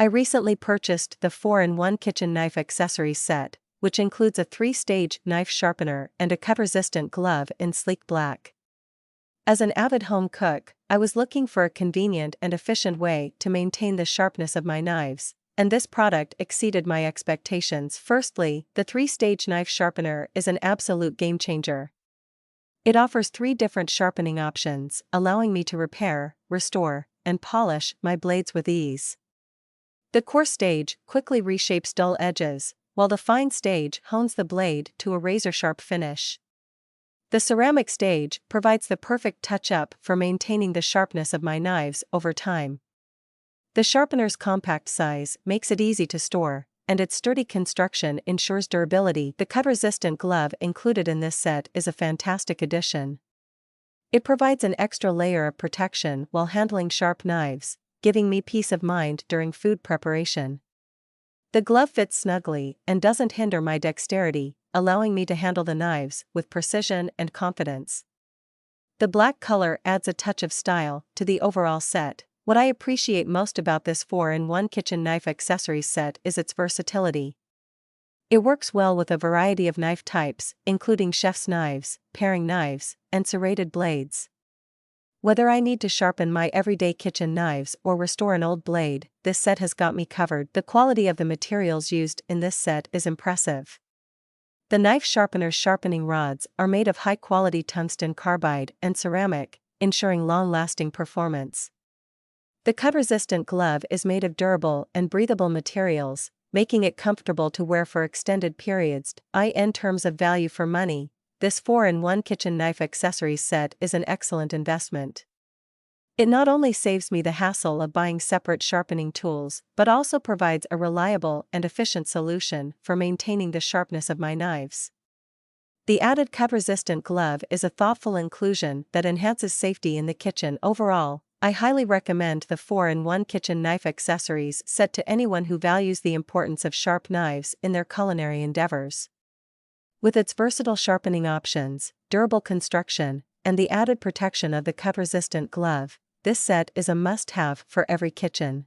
I recently purchased the 4-in-1 kitchen knife accessories set, which includes a 3-stage knife sharpener and a cut-resistant glove in sleek black. As an avid home cook, I was looking for a convenient and efficient way to maintain the sharpness of my knives, and this product exceeded my expectations. Firstly, the 3-stage knife sharpener is an absolute game changer. It offers 3 different sharpening options, allowing me to repair, restore, and polish my blades with ease. The coarse stage quickly reshapes dull edges, while the fine stage hones the blade to a razor-sharp finish. The ceramic stage provides the perfect touch-up for maintaining the sharpness of my knives over time. The sharpener's compact size makes it easy to store, and its sturdy construction ensures durability. The cut-resistant glove included in this set is a fantastic addition. It provides an extra layer of protection while handling sharp knives, giving me peace of mind during food preparation. The glove fits snugly and doesn't hinder my dexterity, allowing me to handle the knives with precision and confidence. The black color adds a touch of style to the overall set. What I appreciate most about this 4-in-1 kitchen knife accessories set is its versatility. It works well with a variety of knife types, including chef's knives, paring knives, and serrated blades. Whether I need to sharpen my everyday kitchen knives or restore an old blade, this set has got me covered. The quality of the materials used in this set is impressive. The knife sharpener's sharpening rods are made of high-quality tungsten carbide and ceramic, ensuring long-lasting performance. The cut-resistant glove is made of durable and breathable materials, making it comfortable to wear for extended periods. In terms of value for money, this 4-in-1 kitchen knife accessories set is an excellent investment. It not only saves me the hassle of buying separate sharpening tools, but also provides a reliable and efficient solution for maintaining the sharpness of my knives. The added cut-resistant glove is a thoughtful inclusion that enhances safety in the kitchen. Overall, I highly recommend the 4-in-1 kitchen knife accessories set to anyone who values the importance of sharp knives in their culinary endeavors. With its versatile sharpening options, durable construction, and the added protection of the cut-resistant glove, this set is a must-have for every kitchen.